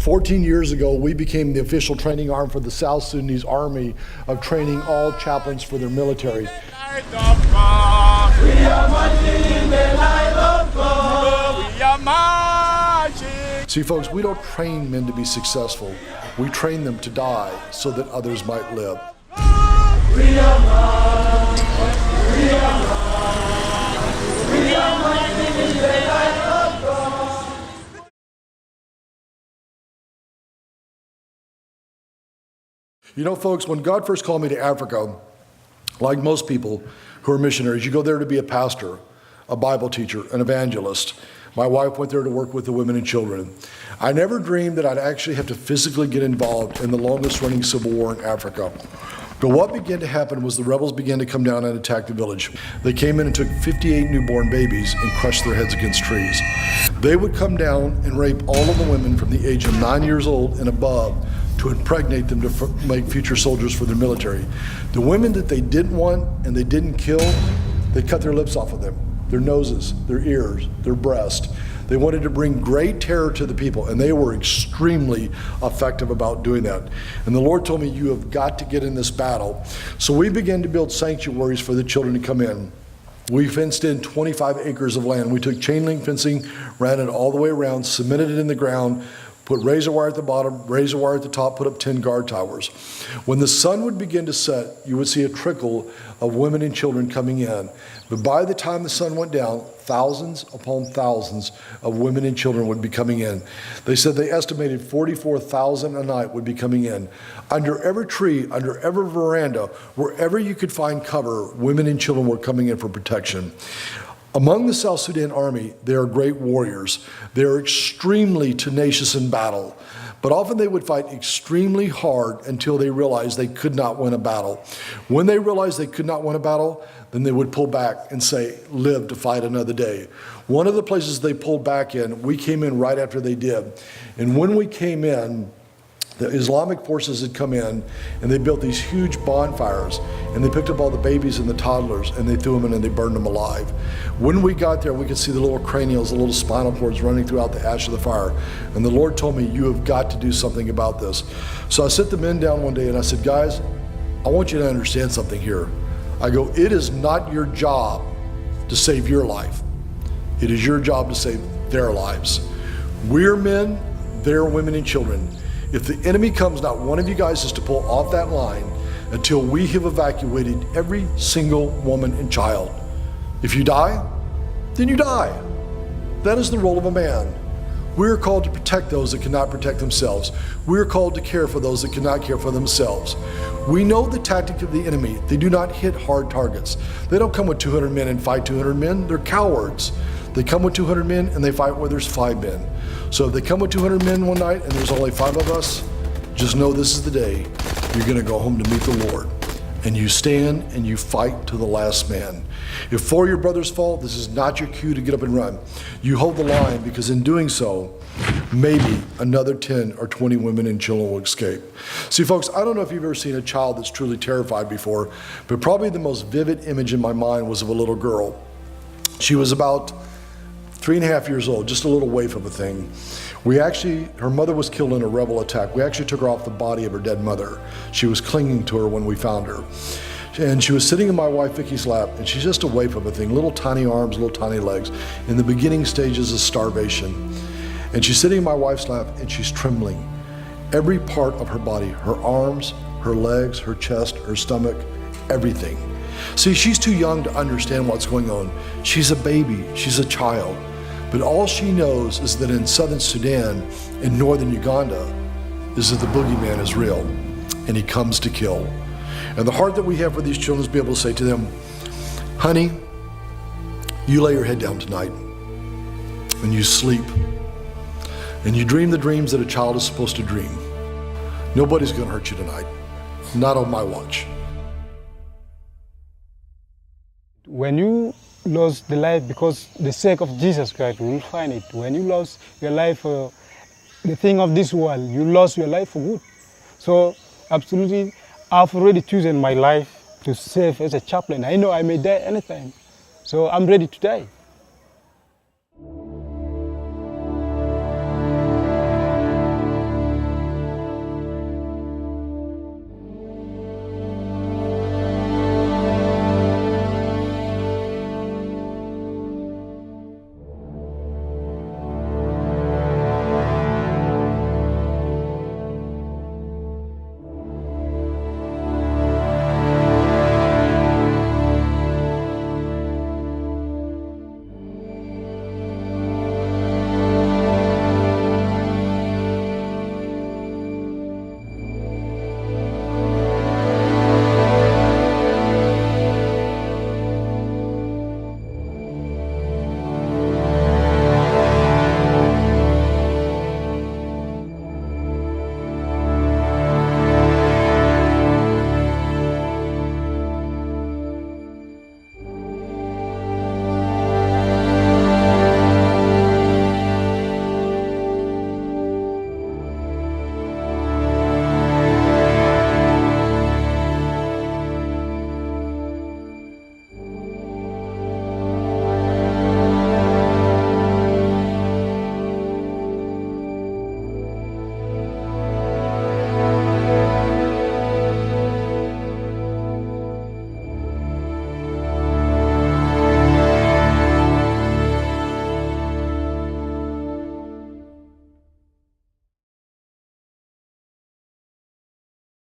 14 years ago, we became the official training arm for the South Sudanese Army of training all chaplains for their military. See, folks, we don't train men to be successful. We train them to die so that others might live. You know, folks, when God first called me to Africa, like most people who are missionaries, you go there to be a pastor, a Bible teacher, an evangelist. My wife went there to work with the women and children. I never dreamed that I'd actually have to physically get involved in the longest running civil war in Africa. But what began to happen was the rebels began to come down and attack the village. They came in and took 58 newborn babies and crushed their heads against trees. They would come down and rape all of the women from the age of 9 years old and above to impregnate them to make future soldiers for their military. The women that they didn't want and they didn't kill, they cut their lips off of them, their noses, their ears, their breast. They wanted to bring great terror to the people, and they were extremely effective about doing that. And the Lord told me, you have got to get in this battle. So we began to build sanctuaries for the children to come in. We fenced in 25 acres of land. We took chain link fencing, ran it all the way around, cemented it in the ground, put razor wire at the bottom, razor wire at the top, put up 10 guard towers. When the sun would begin to set, you would see a trickle of women and children coming in. But by the time the sun went down, thousands upon thousands of women and children would be coming in. They said they estimated 44,000 a night would be coming in. Under every tree, under every veranda, wherever you could find cover, women and children were coming in for protection. Among the South Sudan Army, they are great warriors. They are extremely tenacious in battle, but often they would fight extremely hard until they realized they could not win a battle. When they realized they could not win a battle, then they would pull back and say, live to fight another day. One of the places they pulled back in, we came in right after they did. And when we came in, the Islamic forces had come in and they built these huge bonfires and they picked up all the babies and the toddlers and they threw them in and they burned them alive. When we got there, we could see the little cranials, the little spinal cords running throughout the ash of the fire. And the Lord told me, you have got to do something about this. So I sit the men down one day and I said, guys, I want you to understand something here. I go, it is not your job to save your life. It is your job to save their lives. We're men, they're women and children. If the enemy comes, not one of you guys is to pull off that line until we have evacuated every single woman and child. If you die, then you die. That is the role of a man. We're called to protect those that cannot protect themselves. We're called to care for those that cannot care for themselves. We know the tactic of the enemy. They do not hit hard targets. They don't come with 200 men and fight 200 men. They're cowards. They come with 200 men and they fight where there's 5 men. So if they come with 200 men one night and there's only 5 of us, just know this is the day you're going to go home to meet the Lord. And you stand and you fight to the last man. If 4 of your brothers fall, this is not your cue to get up and run. You hold the line, because in doing so, maybe another 10 or 20 women and children will escape. See, folks, I don't know if you've ever seen a child that's truly terrified before, but probably the most vivid image in my mind was of a little girl. She was about 3.5 years old, just a little waif of a thing. Her mother was killed in a rebel attack. We actually took her off the body of her dead mother. She was clinging to her when we found her. And she was sitting in my wife Vicky's lap, and she's just a waif of a thing, little tiny arms, little tiny legs, in the beginning stages of starvation. And she's sitting in my wife's lap, and she's trembling. Every part of her body, her arms, her legs, her chest, her stomach, everything. See, she's too young to understand what's going on. She's a baby, she's a child. But all she knows is that in southern Sudan, in northern Uganda, is that the Boogie Man is real, and he comes to kill. And the heart that we have for these children is to be able to say to them, honey, you lay your head down tonight, and you sleep, and you dream the dreams that a child is supposed to dream. Nobody's gonna hurt you tonight, not on my watch. When you lost the life because the sake of Jesus Christ, we will find it. When you lost your life for the thing of this world, you lost your life for good. So absolutely, I've already chosen my life to serve as a chaplain. I know I may die anytime, so I'm ready to die.